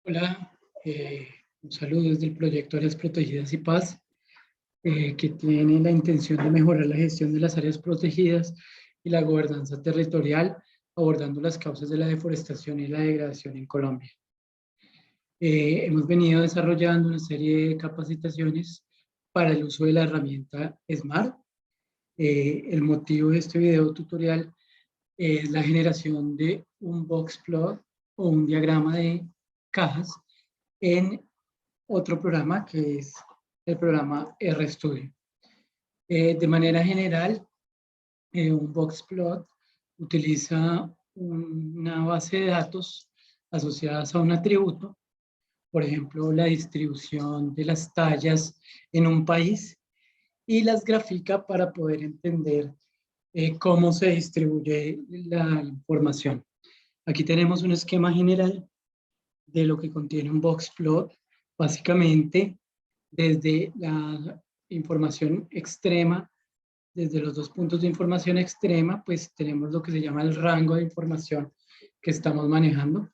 Hola, un saludo desde el proyecto Áreas Protegidas y Paz, que tiene la intención de mejorar la gestión de las áreas protegidas y la gobernanza territorial, abordando las causas de la deforestación y la degradación en Colombia. Hemos venido desarrollando una serie de capacitaciones para el uso de la herramienta SMART. El motivo de este video tutorial es la generación de un box plot o un diagrama de cajas en otro programa que es el programa RStudio. De manera general, un boxplot utiliza una base de datos asociadas a un atributo, por ejemplo, la distribución de las tallas en un país, y las grafica para poder entender cómo se distribuye la información. Aquí tenemos un esquema general de lo que contiene un boxplot. Básicamente, desde la información extrema, desde los dos puntos de información extrema, pues tenemos lo que se llama el rango de información que estamos manejando.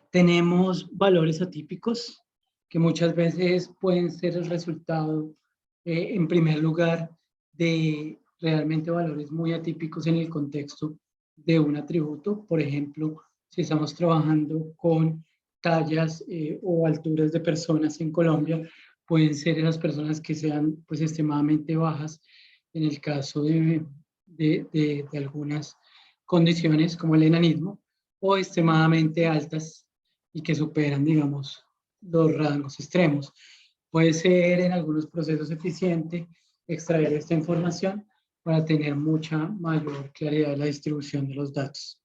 Tenemos valores atípicos, que muchas veces pueden ser el resultado, en primer lugar, de realmente valores muy atípicos en el contexto de un atributo. Por ejemplo, si estamos trabajando con tallas o alturas de personas en Colombia, pueden ser las personas que sean pues extremadamente bajas en el caso de algunas condiciones como el enanismo, o extremadamente altas y que superan, digamos, los rangos extremos. Puede ser en algunos procesos eficiente extraer esta información para tener mucha mayor claridad de la distribución de los datos.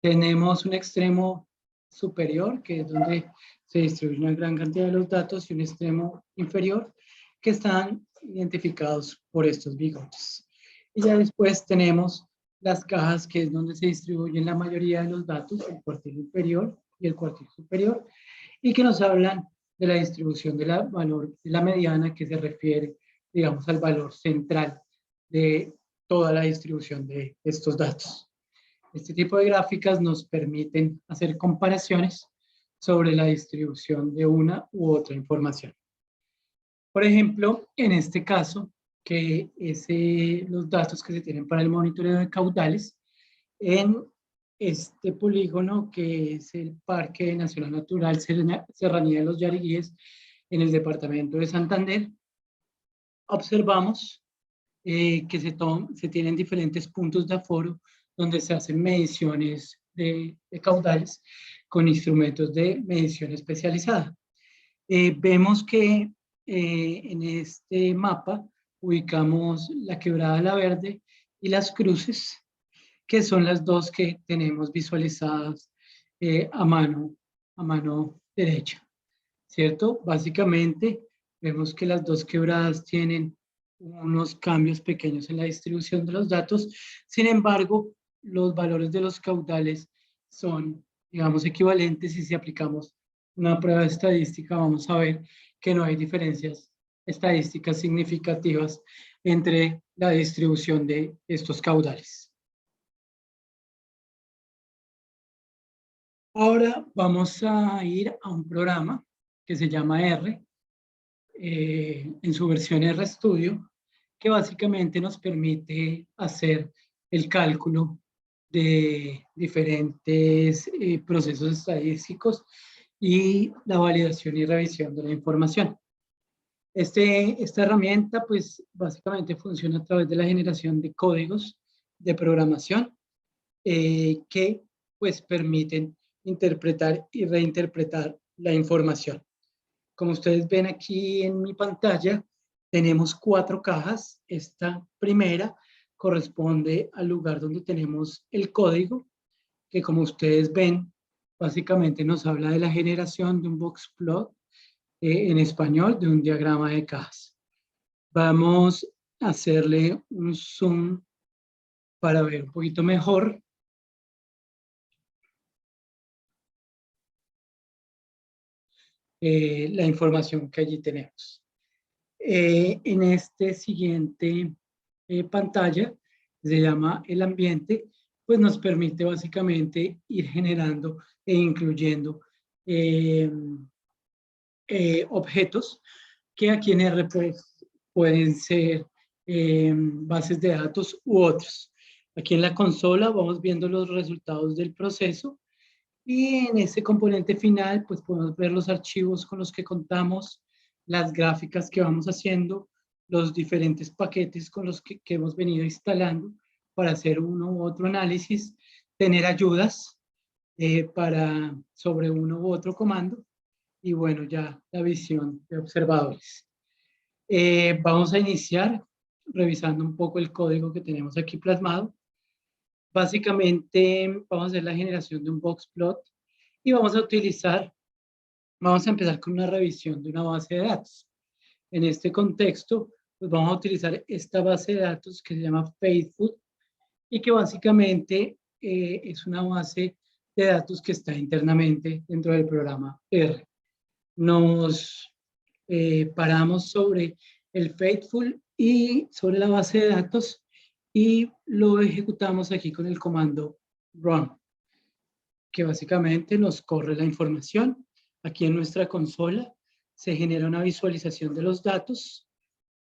Tenemos un extremo superior, que es donde se distribuye una gran cantidad de los datos, y un extremo inferior, que están identificados por estos bigotes. Y ya después tenemos las cajas, que es donde se distribuyen la mayoría de los datos, el cuartil inferior y el cuartil superior, y que nos hablan de la distribución de la valor de la mediana, que se refiere, digamos, al valor central de toda la distribución de estos datos. Este tipo de gráficas nos permiten hacer comparaciones sobre la distribución de una u otra información. Por ejemplo, en este caso, que es los datos que se tienen para el monitoreo de caudales, en este polígono que es el Parque Nacional Natural Serranía de los Yariguíes, en el departamento de Santander, observamos que se tienen diferentes puntos de aforo donde se hacen mediciones de caudales con instrumentos de medición especializada. Vemos que en este mapa ubicamos la Quebrada La Verde y Las Cruces, que son las dos que tenemos visualizadas a mano derecha, ¿cierto? Básicamente vemos que las dos quebradas tienen unos cambios pequeños en la distribución de los datos. Sin embargo, los valores de los caudales son, digamos, equivalentes, y si aplicamos una prueba estadística vamos a ver que no hay diferencias estadísticas significativas entre la distribución de estos caudales. Ahora vamos a ir a un programa que se llama R, en su versión RStudio, que básicamente nos permite hacer el cálculo de diferentes procesos estadísticos y la validación y revisión de la información. Esta herramienta pues básicamente funciona a través de la generación de códigos de programación que pues permiten interpretar y reinterpretar la información. Como ustedes ven aquí en mi pantalla, tenemos 4 cajas. Esta primera corresponde al lugar donde tenemos el código, que como ustedes ven, básicamente nos habla de la generación de un boxplot, en español, de un diagrama de cajas. Vamos a hacerle un zoom para ver un poquito mejor. La información que allí tenemos. En este siguiente pantalla, se llama el ambiente, pues nos permite básicamente ir generando e incluyendo eh, objetos que aquí en R pues, pueden ser bases de datos u otros. Aquí en la consola vamos viendo los resultados del proceso y en este componente final pues podemos ver los archivos con los que contamos, las gráficas que vamos haciendo, los diferentes paquetes con los que hemos venido instalando para hacer uno u otro análisis, tener ayudas sobre uno u otro comando y bueno, ya la visión de observadores. Vamos a iniciar revisando un poco el código que tenemos aquí plasmado. Básicamente vamos a hacer la generación de un boxplot y vamos a empezar con una revisión de una base de datos. En este contexto, pues vamos a utilizar esta base de datos que se llama Faithful y que básicamente es una base de datos que está internamente dentro del programa R. Nos paramos sobre el Faithful y sobre la base de datos y lo ejecutamos aquí con el comando run, que básicamente nos corre la información. Aquí en nuestra consola se genera una visualización de los datos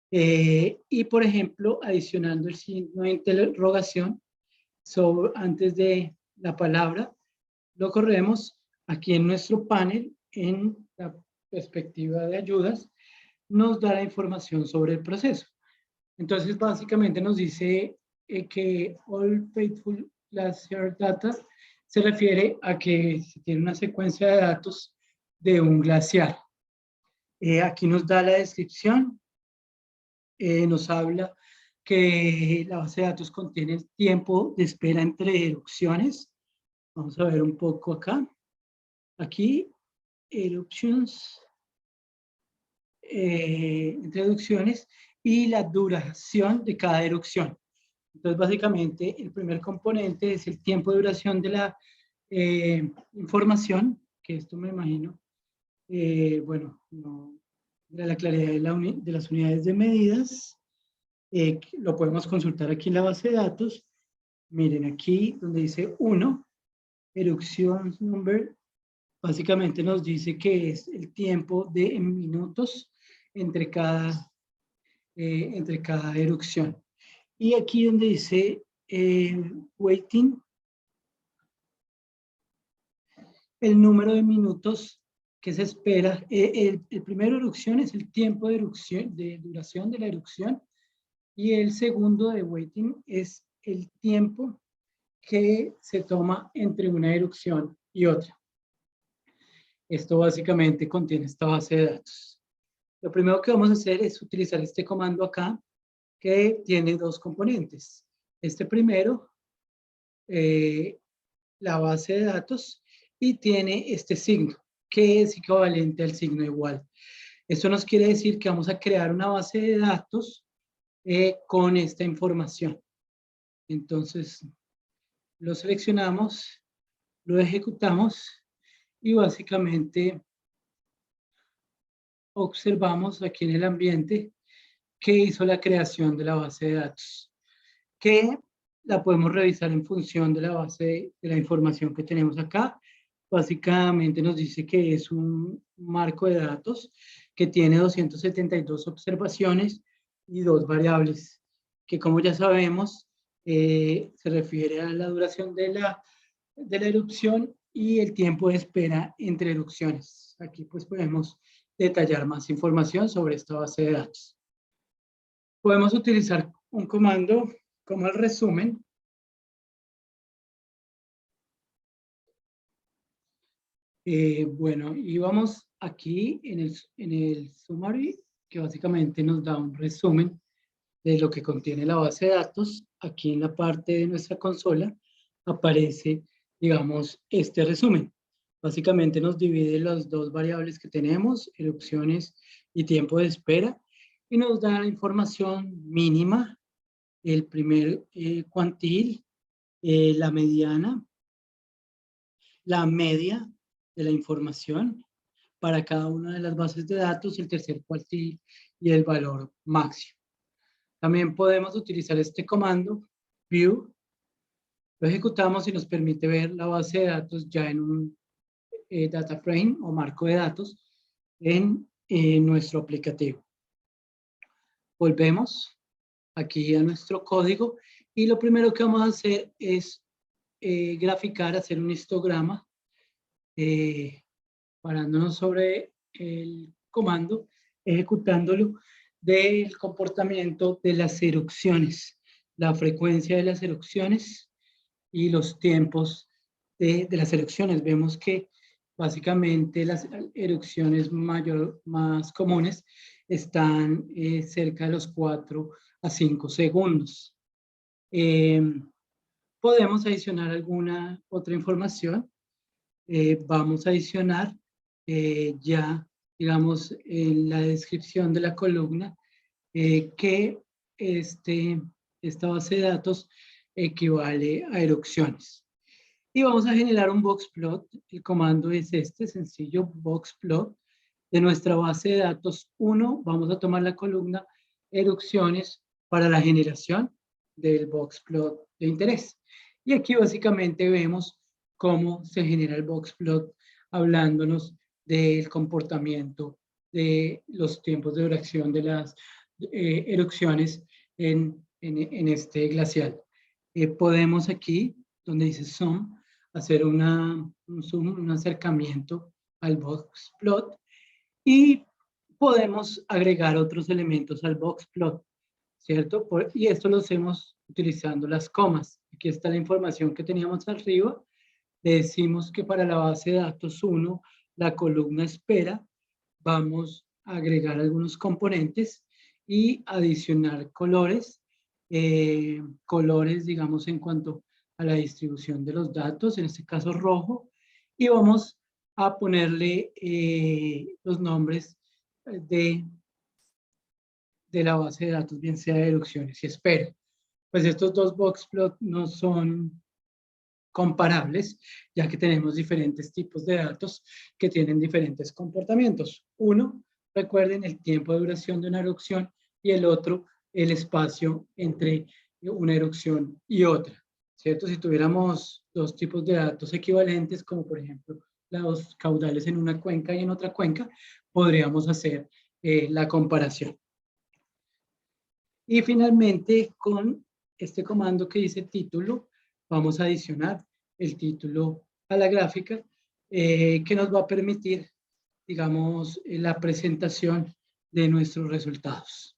y, por ejemplo, adicionando el signo de interrogación antes de la palabra, lo corremos aquí en nuestro panel en la perspectiva de ayudas, nos da la información sobre el proceso. Entonces, básicamente nos dice que All Faithful Glacier Data se refiere a que se tiene una secuencia de datos de un glaciar. Aquí nos da la descripción, nos habla que la base de datos contiene el tiempo de espera entre erupciones. Vamos a ver un poco acá. Aquí, eruptions, entre erupciones y la duración de cada erupción. Entonces, básicamente, el primer componente es el tiempo de duración de la información, que esto me imagino, bueno, no, de la claridad de las unidades de medidas, lo podemos consultar aquí en la base de datos. Miren aquí donde dice 1, erupción number, básicamente nos dice que es el tiempo de minutos entre cada erupción. Y aquí donde dice waiting, el número de minutos que se espera. El primero erupción es el tiempo de duración de la erupción y el segundo de waiting es el tiempo que se toma entre una erupción y otra. Esto básicamente contiene esta base de datos. Lo primero que vamos a hacer es utilizar este comando acá, que tiene dos componentes. Este primero, la base de datos, y tiene este signo, que es equivalente al signo igual. Esto nos quiere decir que vamos a crear una base de datos con esta información. Entonces, lo seleccionamos, lo ejecutamos y básicamente observamos aquí en el ambiente que hizo la creación de la base de datos, que la podemos revisar en función de la base de la información que tenemos acá. Básicamente nos dice que es un marco de datos que tiene 272 observaciones y 2 variables, que como ya sabemos, se refiere a la duración de la erupción y el tiempo de espera entre erupciones. Aquí pues podemos detallar más información sobre esta base de datos. Podemos utilizar un comando como el resumen. Bueno, y vamos aquí en el summary, que básicamente nos da un resumen de lo que contiene la base de datos. Aquí en la parte de nuestra consola aparece, digamos, este resumen. Básicamente nos divide las dos variables que tenemos, erupciones y tiempo de espera, y nos da la información mínima, el primer cuantil, la mediana, la media de la información para cada una de las bases de datos, el tercer cuartil y el valor máximo. También podemos utilizar este comando, view, lo ejecutamos y nos permite ver la base de datos ya en un data frame o marco de datos en nuestro aplicativo. Volvemos aquí a nuestro código y lo primero que vamos a hacer es graficar, hacer un histograma parándonos sobre el comando, ejecutándolo, del comportamiento de las erupciones, la frecuencia de las erupciones y los tiempos de las erupciones. Vemos que básicamente las erupciones más comunes están cerca de los 4 a 5 segundos. Podemos adicionar alguna otra información. Vamos a adicionar ya, digamos, en la descripción de la columna que esta base de datos equivale a erupciones. Y vamos a generar un boxplot. El comando es este, sencillo, boxplot. De nuestra base de datos 1, vamos a tomar la columna erupciones para la generación del boxplot de interés. Y aquí básicamente vemos cómo se genera el boxplot, hablándonos del comportamiento de los tiempos de duración de las erupciones en este glacial. Podemos aquí, donde dice zoom, hacer un zoom, un acercamiento al boxplot y podemos agregar otros elementos al boxplot, ¿cierto? Y esto lo hacemos utilizando las comas. Aquí está la información que teníamos arriba. Le decimos que para la base de datos 1, la columna espera, vamos a agregar algunos componentes y adicionar colores, digamos, en cuanto a la distribución de los datos, en este caso rojo, y vamos a ponerle los nombres de la base de datos, bien sea de erupciones y espera. Pues estos dos boxplots no son comparables, ya que tenemos diferentes tipos de datos que tienen diferentes comportamientos. Uno, recuerden el tiempo de duración de una erupción y el otro, el espacio entre una erupción y otra, ¿cierto? Si tuviéramos dos tipos de datos equivalentes, como por ejemplo los caudales en una cuenca y en otra cuenca, podríamos hacer la comparación. Y finalmente, con este comando que dice título, vamos a adicionar el título a la gráfica que nos va a permitir, digamos, la presentación de nuestros resultados.